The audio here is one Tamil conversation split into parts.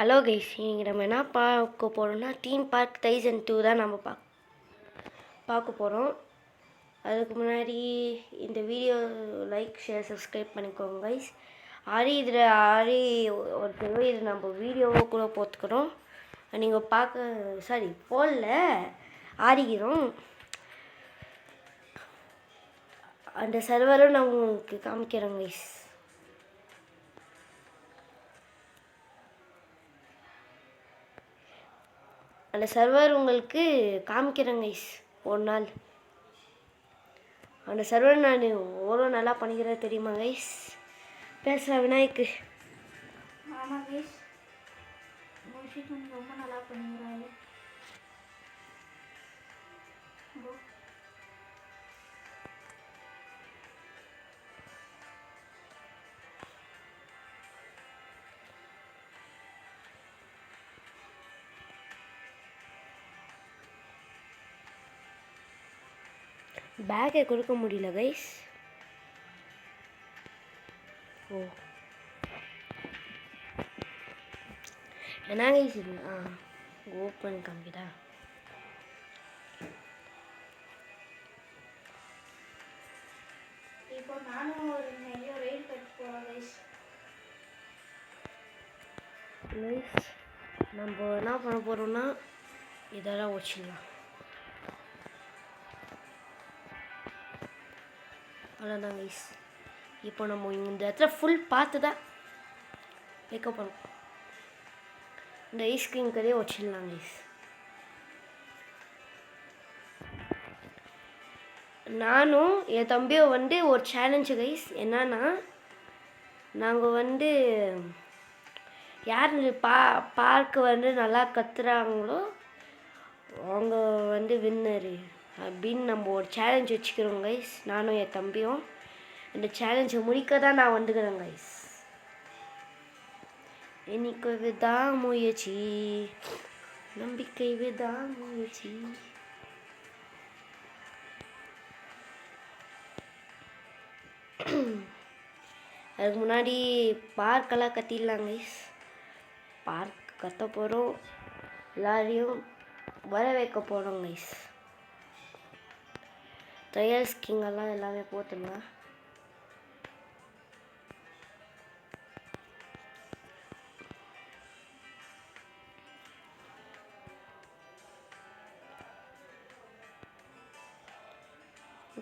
ஹலோ கைஸ், இன்றைக்கி நம்ம என்ன பார்க்க போகிறோம்னா தீம் பார்க் டைசன் 2 தான் நம்ம பார்க்க போகிறோம். அதுக்கு முன்னாடி இந்த வீடியோ லைக் ஷேர் சப்ஸ்கிரைப் பண்ணிக்கோங்க கைஸ். ஆரி ஒரு தடவை இது நம்ம வீடியோவை கூட போட்டுக்கிறோம். நீங்கள் ஃபோனில் ஆடிக்கிறோம். அந்த சர்வரும் நான் உங்களுக்கு காமிக்கிறேன் கைஸ். அந்த சர்வர் உங்களுக்கு காமிக்கிறேன் கைஸ் ஒரு நாள். அந்த சர்வர் நான் எவ்வளோ நல்லா பண்ணிக்கிறேன் தெரியுமா கைஸ்? பேசுகிறேன் விநாயக்கு. ஆமாம் கைஸ், ரொம்ப நல்லா பண்ணிக்கிறாரு. பேக்கை கொடுக்க முடியல கைஸ். ஓ என்ன கைஸ் இது? ஓப்பன் காமிக்கிட்டா. இப்போ நானும் ஒரு நிறைய ரைட் கட் போகிறேன் கைஸ். நம்ம என்ன பண்ண போகிறோம்னா இதெல்லாம் வச்சிடலாம். அவ்வளோதான் கைஸ். இப்போ நம்ம இந்த இடத்துல ஃபுல் பார்த்து தான் வைக்க போகிறோம். இந்த ஐஸ்கிரீம் கதையை வச்சிடலாம் கைஸ். நானும் என் தம்பியும் ஒரு சேலஞ்சு கைஸ். என்னன்னா, நாங்கள் யார் பார்க்க நல்லா கத்துறாங்களோ அவங்க வின்னரு அப்படின்னு நம்ம ஒரு சேலஞ்ச் வச்சுக்கிறோம் கைஸ். நானும் என் தம்பியும் இந்த சேலஞ்சை முடிக்க தான் நான் வந்துக்கிறேன் கைஸ். இன்னைக்கு விடாமுயற்சி, நம்பிக்கை விடாமுயற்சி. அதுக்கு முன்னாடி பார்க்கெல்லாம் கட்டிடலாம் கைஸ். பார்க் கட்ட போகிறோம், எல்லாரையும் வர வைக்க போகிறோம் கைஸ். ட்ரையல் ஸ்கிங்கெல்லாம் எல்லாமே போட்டுருங்க.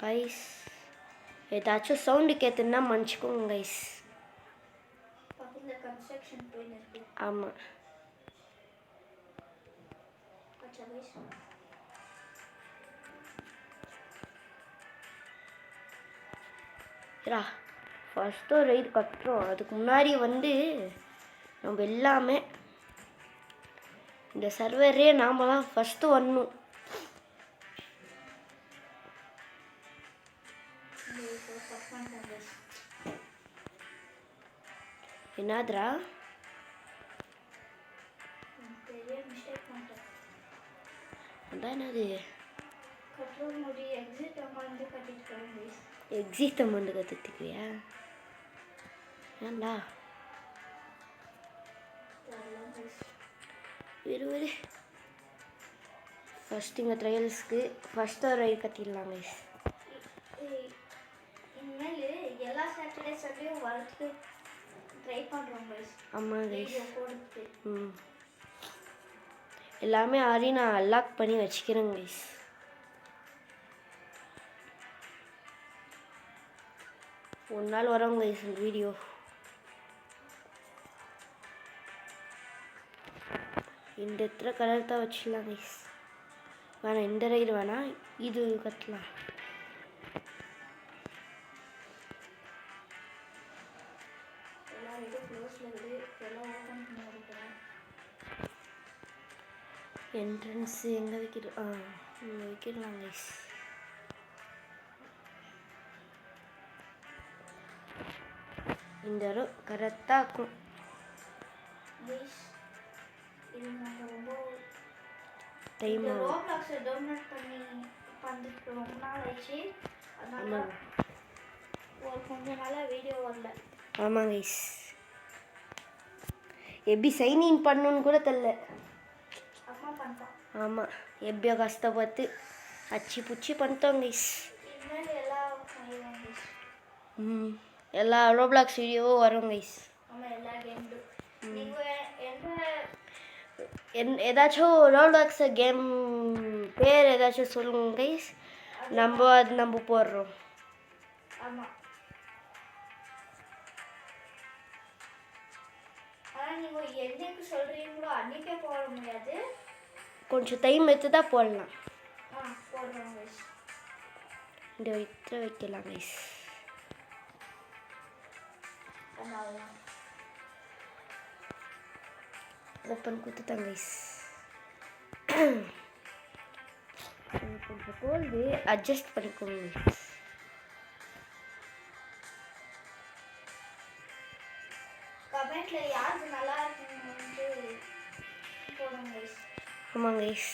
கைஸ், ஏதாச்சும் சவுண்டு கேட்டுன்னா மன்னிச்சுக்கோங்க கைஸ். ஆமாம். ஃபஸ்ட்டு ஒரு ரைடு கட்டுறோம். அதுக்கு முன்னாடி நம்ம எல்லாமே இந்த சர்வரே நாம் தான் ஃபஸ்ட்டு வரணும். என்னதுரா? அதான் என்னது? எக்ஸிட் அமௌண்ட் கற்றுக்கிறியா? ஏன்டா விரு ஃபஸ்ட் இங்கே ட்ரையல்ஸ்க்கு ஃபஸ்ட்டு ஒரு ரைடு கட்டிடலாம் கைஸ். இனிமேல் எல்லா சாட்டர்டே சண்டேயும் வரதுக்கு ட்ரை பண்ணுறோம் கைஸ். ஆமாம் கைஸ். எல்லாமே ஆறி நான் அன்லாக் பண்ணி வச்சுக்கிறேன் கைஸ். ஒரு நாள் வரோங்க கைஸ் இந்த வீடியோ. இந்த இடத்துல கலர் தான் வச்சிடலாம் கைஸ். வேணாம், இந்த ரைடு வேணாம், இது கட்டலாம். என்ட்ரன்ஸ் எங்கே வைக்கிறோம்? இங்கே வைக்கிடலாம் கைஸ். இந்த இடம் கரெக்டாக இருக்கும். இது நாங்கள் ரொம்ப டைம் ரோப்ளாக்ஸை டவுன்லோட் பண்ணி வந்துட்டு ரொம்ப நாள் ஆயிடுச்சு. அதனால கொஞ்ச நாளாக வீடியோ வரல. ஆமாம் கைஸ். எப்படி சைன் இன் பண்ணணுன்னு கூட தெரில. அம்மா பண்ணிட்டோம். ஆமாம், எப்படியோ கஷ்டப்பட்டு அச்சு புச்சி பண்ணிட்டோம் கைஸ். இனிமேல் எல்லாம் பண்ணிடுவோம் கைஸ். எல்லா ரோப்ளாக்ஸ் வீடியோவும் வரும் கைஸ். ஆமாம், எல்லா கேமும். நீங்கள் ஏதாச்சும் ரோப்ளாக்ஸ் கேம் பேர் ஏதாச்சும் சொல்லுங்க கைஸ், நம்ம போடுறோம். ஆமாம், ஆனால் நீங்கள் என்னைக்கு சொல்கிறீங்களோ அன்றைக்கே போட முடியாது, கொஞ்சம் டைம் எடுத்து தான் போடலாம். போடுறோம் கைஸ். இந்த வயிற்று வைக்கலாம் கைஸ். அவ்வளோதான். ஓப்பன் கொடுத்துட்டாங்க கைஸ். கொஞ்சம் கோல்டு அட்ஜஸ்ட் பண்ணிக்கோங்க கைஸ். கமெண்ட்ல யாருக்கு நல்லா இருக்குன்னு போடுங்க கைஸ். ஆமாங்க கைஸ்.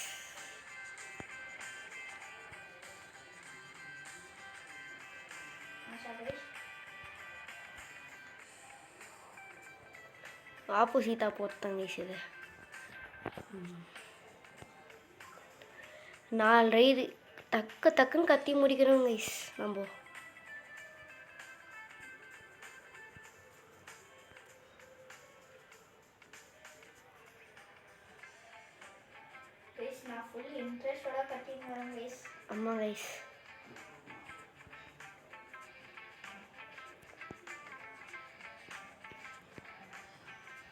ஆப்போசிட்டாக போட்டாங்க கைஸ். இது 4 ரைடு டக்குன்னு கத்தி முடிக்கிறோம் கைஸ். நம்ம நான் ஃபுல் இன்ட்ரெஸ்டோட கட்டிங் வரேன் கைஸ். ஆமாம் கைஸ்.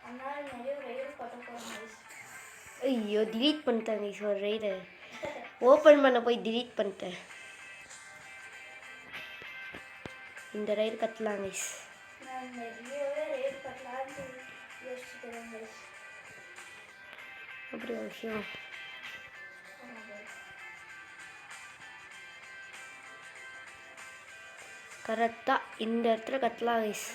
அதனால நிறைய ரைடு கட்ட போகிறேன் கைஸ். ஐயோ, டிலீட் பண்ணிட்டேன் கைஸ். ஒரு ரைடை ஓப்பன் பண்ண போய் டிலீட் பண்ணிட்டேன். இந்த ரைடு கட்டலாம் கைஸ். நான் நிறையவே ரைடு கட்டலான்னு யோசிச்சுக்கிறேன் கைஸ். அப்படி ஒரு விஷயம். கரெக்டாக இந்த இடத்துல கட்டலாம் கைஸ்.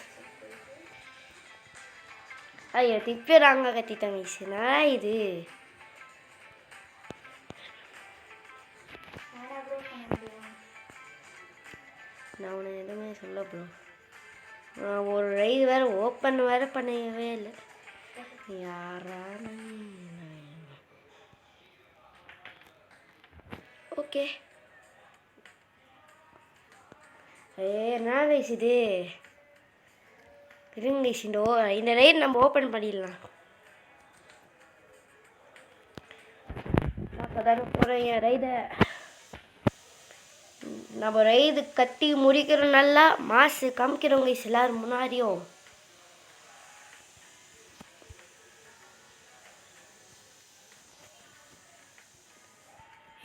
ஐயோ, திருப்பி ராங்க கட்டிட்டேன் கைஸ். நான் இது நான் உன்னை எதுவுமே சொல்ல ப்ரோ. நான் ஒரு ரைடு வேறு ஓப்பன் வேறு பண்ணவே இல்லை. யாரான ஓகே. என்ன கைஸ் இது? இருங்க கைஸ், இந்த ரைடு நம்ம ஓப்பன் பண்ணிடலாம். அப்போ தானே போகிறேன் என் ரைடை. நம்ம ரைடு கட்டி முடிக்கிறோம், நல்லா மாசு காமிக்கிறோம் கைஸ் எல்லாரும் முன்னாடியும்.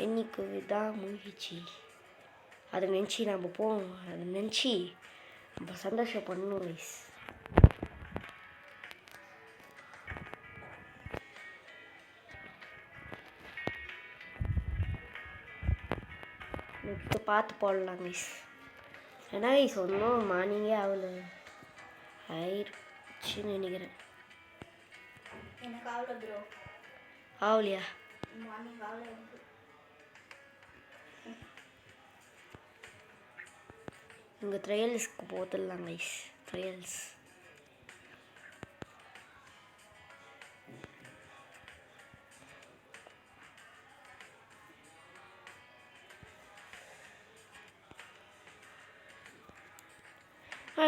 என்னைக்கு தான் முயற்சி, அதை நினச்சி நம்ம போவோம். அதை நினச்சி நம்ம சந்தோஷம் பண்ணணும் கைஸ். நெக்ஸ்ட்டு பார்த்து போடலாம் கைஸ். ஏன்னா கைஸ் ஒன்றும் மார்னிங்கே ஆயிடுச்சுன்னு நினைக்கிறேன். எனக்கு ஆகல ப்ரோ. ஆகலையா? மார்னிங் ஆகல எனக்கு. இங்கே ட்ரையல்ஸ்க்கு போட்டுடலாம் கைஸ். ட்ரையல்ஸ்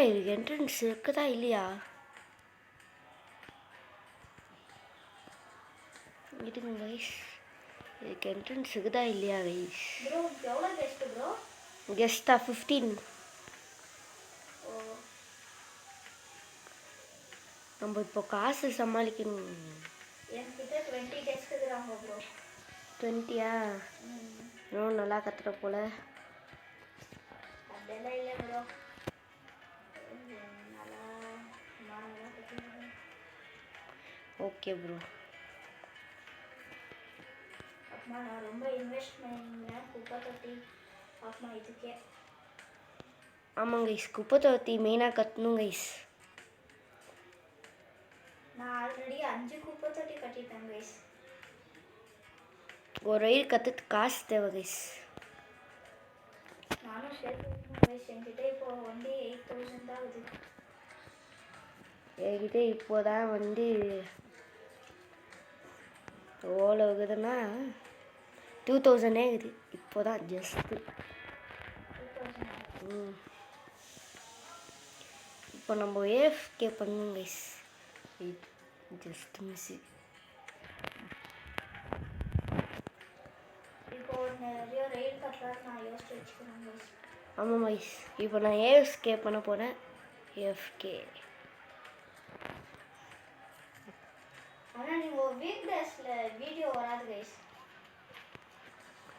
இதுக்கு என்ட்ரன்ஸ் இருக்குதா இல்லையா? இதுங்க கைஸ், இதுக்கு என்ட்ரன்ஸ் இருக்குதா இல்லையா கைஸ்? ப்ரோ எவ்வளோ கெஸ்ட் ப்ரோ? கெஸ்ட்டா 15. நம்ம இப்போ காசு சமாளிக்கணும். என்கிட்ட 20 கெஸ்ட் இருக்கிறாங்க ப்ரோ. 20யா? இன்னும் நல்லா கத்துற போல. அதெல்லாம் இல்லை ப்ரோ. Okay bro. அம்மா நான் ரொம்ப இன்வெஸ்ட் பண்ணியிருந்தேன் குப்பை தொட்டி. அம்மா இதுக்கே. ஆமாங்க கைஸ், குப்பை தொட்டி மெயினாக கட்டணும் கைஸ். நான் ஆல்ரெடி 5 குப்பை தொட்டி கட்டிட்டேன் கைஸ். ஒரு ரைடு கற்றுட்டு காசு தேவை கைஸ். நானும் சேர்த்து கைஸ். என்கிட்ட இப்போ வந்து 8000 தான் ஆகுது. என்கிட்ட இப்போதான் வந்து எவ்வளோ இருக்குதுன்னா 2000 இருக்குது இப்போ தான் ஜஸ்ட்டு. 2000. இப்போ நம்ம ஏஎஃப்கே பண்ணுவோம் கைஸ். Just miss. இப்போ நிறைய ரெயில் கட்டலாம் நான் யோசிச்சு வச்சுக்கிறேன் guys. ஆமாம் கைஸ், இப்போ நான் ஏஎஃப்கே பண்ண போகிறேன். ஏஎஃப்கே. ஆனால் நீங்கள் வீக் டேஸில் வீடியோ வராது கைஸ்,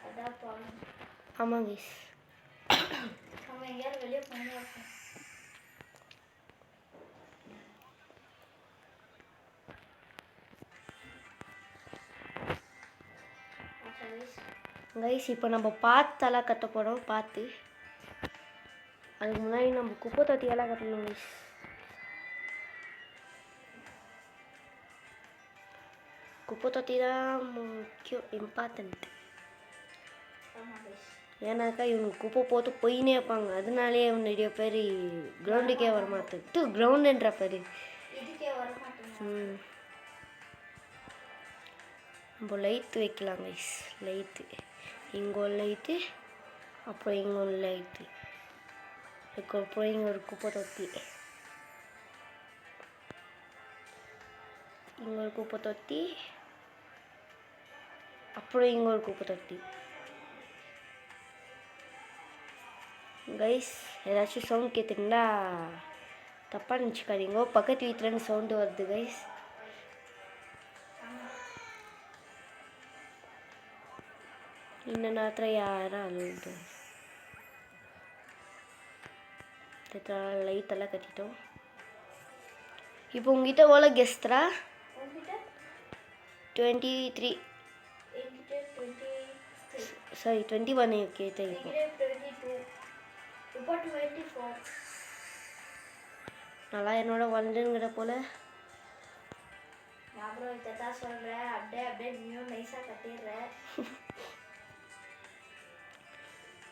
அதான் ப்ராப்ளம். ஆமாம் கைஸ். நம்ம எங்கேயாவது வெளியே போனால் இருக்கோம். கைஸ் இப்போ நம்ம பாத்தெல்லாம் கட்ட போகிறோம். பார்த்து அதுக்கு முன்னாடி நம்ம குப்பை தொட்டியெல்லாம் கட்டணும் கைஸ். குப்பை தொட்டி தான் முக்கியம், இம்பார்ட்டன்ட். ஏன்னாக்கா இவங்க குப்பை போட்டு போயினே இருப்பாங்க, அதனாலே நிறைய பேர் கிரவுண்டுக்கே வர மாட்டேன். கிரவுண்டுன்ற பேர் இதுக்கே வர மாட்டேங்க. நம்ம லைட்டு வைக்கலாம் கைஸ். லைட்டு இங்கே ஒரு லைட்டு, அப்புறம் இங்கே ஒரு லைட்டு, அதுக்கப்புறம் இங்கே ஒரு குப்பை தொட்டி, இங்கே ஒரு குப்பை தொட்டி, அப்புறம் இங்கே ஒரு குப்பை தொட்டி. கைஸ் ஏதாச்சும் சவுண்ட் கேட்டுங்களா தப்பாக நினச்சிக்காதீங்க, பக்கத்து வீட்டிலேருந்து சவுண்டு வருது கைஸ். இந்த நேரத்தில் யாரும் அழுது. லைட்டெல்லாம் கட்டிட்டோம். இப்போ உங்ககிட்ட எவ்வளோ கெஸ்ட்ரா? 23. சாரி 21 கேட்டேன். இப்போ 24. நல்லா என்னோட வந்துங்கிற போல. அப்புறம் இதான் சொல்கிறேன், அப்படியே நியூ நைஸாக கட்டிடுறேன்.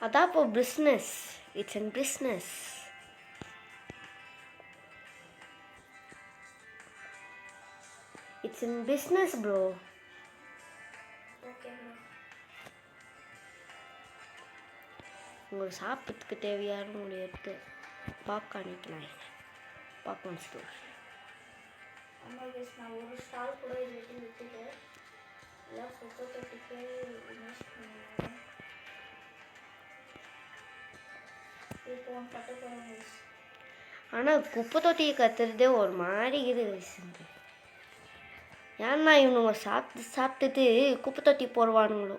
அதான் இப்போ business. It's an business. It's an business bro. Okay bro. உங்களுக்கு சாப்பிட்றதுக்கு தேவையான உங்களுடைய எடுத்து பார்க்க அனுப்பலாம். Popcorn store. ஆமாம் கேஸ், நான் ஒரு ஸ்டால் கூட இது வெட்டி விட்டுட்டு எல்லாம் குப்பை தொட்டிக்கே இன்வெஸ்ட் பண்ணுவேன். இப்போ கட்ட போகிறோம் கேஸ். ஆனால் குப்பை தொட்டியை கத்துறதே ஒரு மாதிரி இது வயசுங்க. ஏன்னா இவனுங்க சாப்பிட்டுட்டு குப்பை தொட்டி போடுவானுங்களோ.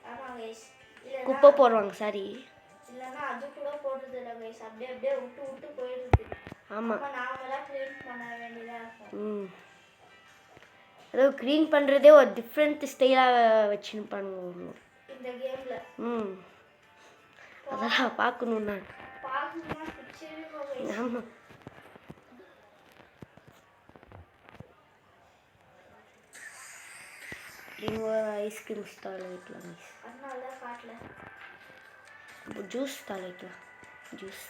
ஆமாம் கேஸ். குப்பை போடுவாங்க சாரி. இல்லைன்னா அது கூட போடுறது இல்லை கைஸ், அப்படியே விட்டு போயிடுது. ஆமாம், நாமளாக க்ளீன் பண்ண வேண்டியதாக இருக்கும். அதாவது க்ளீன் பண்ணுறதே ஒரு டிஃப்ரெண்ட் ஸ்டைலாக வச்சுருப்பானுங்க இந்த கேமில். அதெல்லாம் பார்க்கணும் நான். ஆமாம். இங்கே ஐஸ்கிரீம் ஸ்டால் வைக்கலாம் கைஸ். அதனால தான் காட்டல. ஜூஸ் ஸ்டால் வைக்கலாம். ஜூஸ்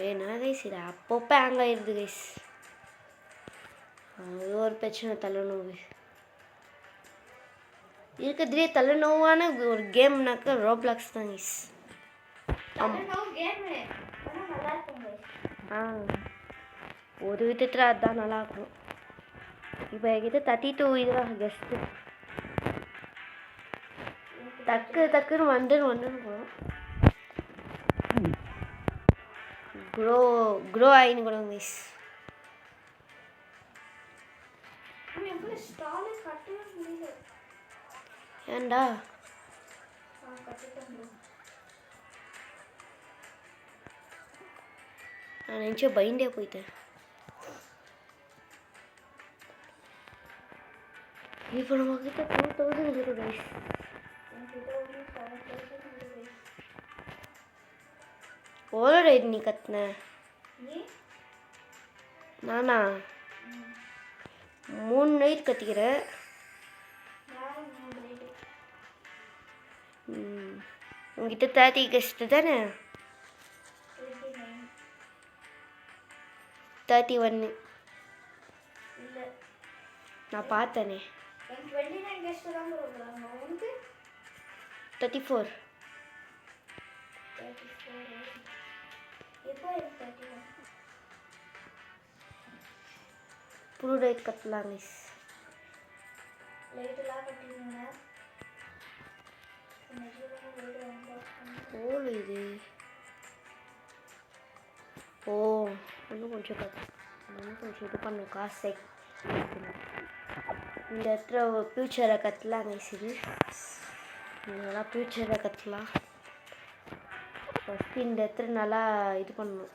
என்ன கைஸ், இது அப்பப்போ ஹேங் ஆயிடுது கைஸ். அது ஒரு பிரச்சனை. தலைநோவு இருக்கிறதுலே தலைநோவான ஒரு கேம்னாக்கா ரோப்ளாக்ஸ் தான் கைஸ். ஒரு விதத்தில் அதுதான் நல்லாயிருக்கும். இப்போ என்கிட்ட 32 இதுதான் கெஸ்ட்டு. டக்குன்னு வந்துன்னு போகிறோம். க்ரோ ஆகின்னு கூட மிஸ். ஏண்டா நான் நினச்சேன் பயந்தே போயிட்டேன். இப்போ நம்ம கிட்ட 4000 இருக்கு கைஸ். எவ்வளோ ரைட் நீ கத்துன? நானா 3 நைட் கத்திக்கிறேன். உங்ககிட்ட 30 கெஸ்ட்டு தானே? 31. நான் பார்த்தேனே. எனக்கு 29 கெஸ்ட் தான் கொடுக்குறாங்க. உனக்கு 34. 34. எப்போ எனக்கு 31? புது லைட் கட்டலாம் கைஸ். லைட்டெல்லாம் கட்டிங்க. ஓ இது ஓ இன்னும் கொஞ்சம் இது பண்ணும் காசை. இந்த இடத்துல ஃப்யூச்சரை கட்டலாம் கைஸ். இது நல்லா ஃப்யூச்சரை கட்டலாம். ஃபஸ்ட்டு இந்த இடத்துல நல்லா இது பண்ணணும்.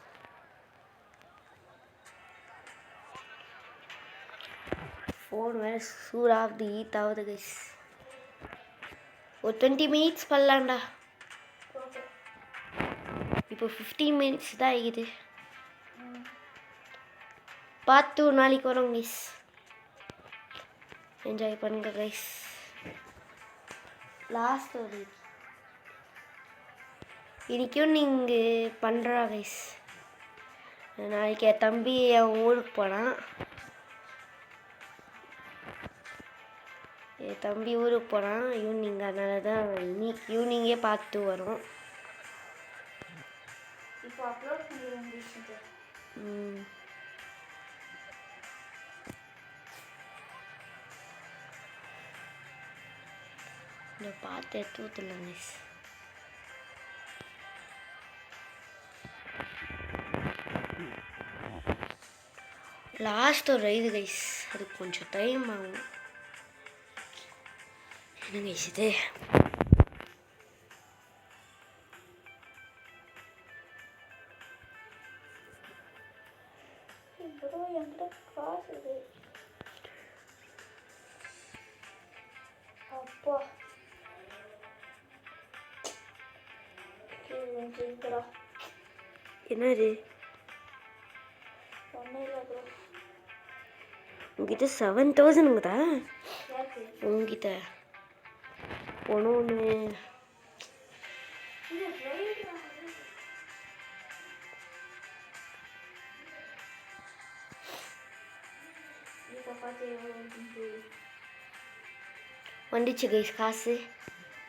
ஃபோன் வேறு சூடாகுது, ஹீட் ஆகுது கைஸ். ஒரு 20 மினிட்ஸ் பண்ணலாம்டா. இப்போ 15 மினிட்ஸ் தான் ஆகிது. பார்த்து நாளைக்கு வரோம் கைஸ். என்ஜாய் பண்ணுங்க கைஸ். லாஸ்ட் ஒரு இன்றைக்கும் நீங்கள் பண்ணுறா கைஸ். நாளைக்கு என் தம்பி அவன் ஊருக்கு போனான். என் தம்பி ஊருக்கு போகிறான் ஈவினிங். அதனால தான் இன்னைக்கு ஈவினிங்கே பார்த்து வரும். இப்போ அப்லோட் பண்ணிடுங்க. இந்த பார்த்து எடுத்து ஊற்றலாம் கைஸ். லாஸ்ட் ஒரு ரைடு கைஸ். அதுக்கு கொஞ்சம் டைம் ஆகும். என்ன கைஸ் இது? ப்ரோ என்கிட்ட காசு இது. அப்பா கேட்குறா. என்னது ஒன்றும் இல்லை ப்ரோ. உங்ககிட்ட 7,000ங்குதா? யாருக்கு? உங்ககிட்ட ஒன்று இது ரைடு. இப்போ பார்த்து எவ்வளோ வந்துச்சு கைஸ் காசு.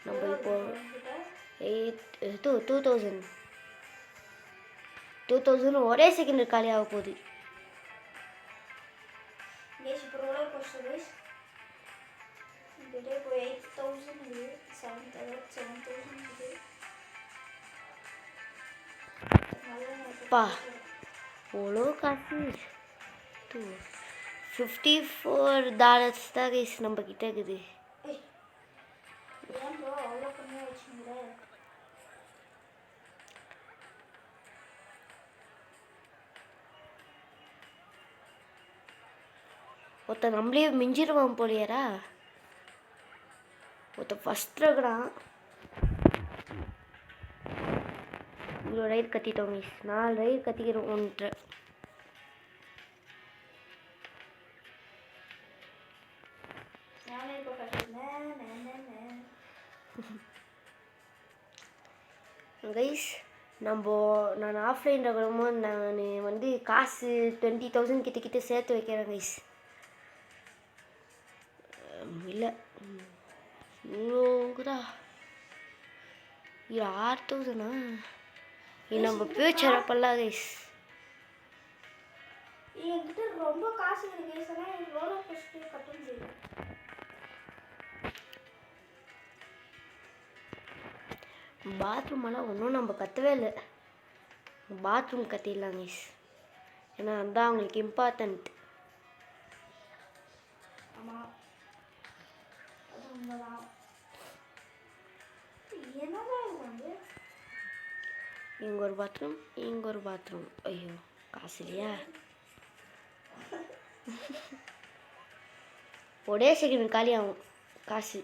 நம்ம இப்போ 2,000 ஒரே செகண்ட் காலி ஆக போகுது. கேஸ் இப்போ ரோலர் கோஸ்டர் கைஸ். இங்கிட்ட இப்போ 8,000 இது 7,000 இது. பா எவ்வளோ காசு. $54 தான் கைஸ் நம்ம கிட்ட இருக்குது. ஏன் ப்ரோ அவ்வளோ கம்மியாக வச்சுங்களே? ஒருத்தன் நம்மளே மிஞ்சிருவான் போலியாரா? ஒருத்தன் ஃபஸ்ட் இருக்கிறான். இவ்வளோ ரைட் கட்டிட்டோம் மிஸ். 4 ரைட் கட்டிக்கிறோம். 1.5 நானே இப்போ கட்டினேன். கைஸ் நான் ஆஃப்லைனில் இருக்கும்போது நான் வந்து காசு 20,000 கிட்ட சேர்த்து வைக்கிறேன் கைஸ். இல்லை இவ்வளோக்குதா? இது 6,000 இது நம்ம ஃபியூச்சர் அப்பெல்லாம் கைஸ். என்கிட்ட ரொம்ப காசு இருக்கு கைஸ். ஆனால் எனக்கு ரோலர் கோஸ்டர் கட்ட முடியல. பாத்ரூம் எல்லாம் ஒன்றும் நம்ம கட்டவே இல்லை. பாத்ரூம் கட்டிடலாம் கைஸ். ஏன்னா அதுதான் அவங்களுக்கு இம்பார்ட்டண்ட். ஆமாம் அது உண்மைதான். என்னதான் இது வந்து இங்கே ஒரு பாத்ரூம், இங்கே ஒரு பாத்ரூம். ஐயோ காசு இல்லையா? ஒரே செகண்ட் காலி ஆகும் காசு.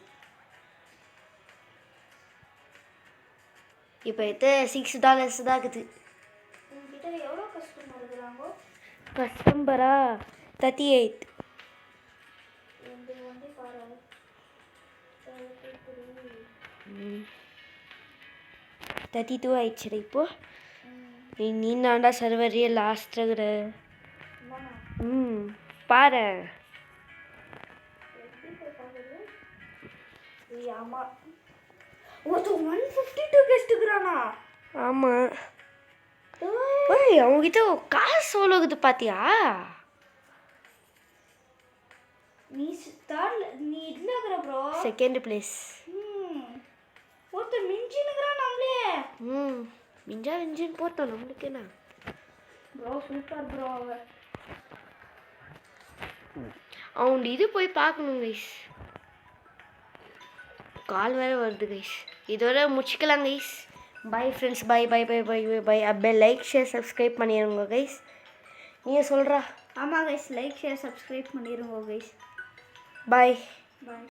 இப்போ $6 தான் இருக்குது. உங்ககிட்ட எவ்வளோ கஸ்டமர் இருக்கிறாங்க? கஸ்டமரா 38. வந்து பாரு 32 ஆயிடுச்சு. இப்போ நீ நான்டா சர்வரியே லாஸ்ட் இருக்கிற. பாரு ஆமாம் ஒருத்தர் 152 கெஸ்ட்டுக்குறானா ஆமாம். ஏய் அவங்ககிட்ட காசு எவ்வளோக்குது பார்த்தியா? நீ தேர்ட்ல நீ இதில் இருக்கிற ப்ரோ. Second place. ஒருத்தர் மிஞ்சினுக்குறான் நம்மளே. மிஞ்சின்னு போட்டோம் நம்மளுக்கு என்ன ப்ரோ சூப்பர் ப்ரோ. அவங்க இது போய் பார்க்கணும் கைஸ். கால் வேறு வருது கைஸ். இதோட முடிச்சுக்கலாம் guys. Bye friends. Bye bye bye bye bye bye. அப்படியே லைக் ஷேர் சப்ஸ்கிரைப் பண்ணிடுங்க கைஸ். நீங்கள் சொல்கிறா? ஆமாம் கைஸ், லைக் ஷேர் சப்ஸ்கிரைப் பண்ணிடுங்க கைஸ். பாய். பாய்.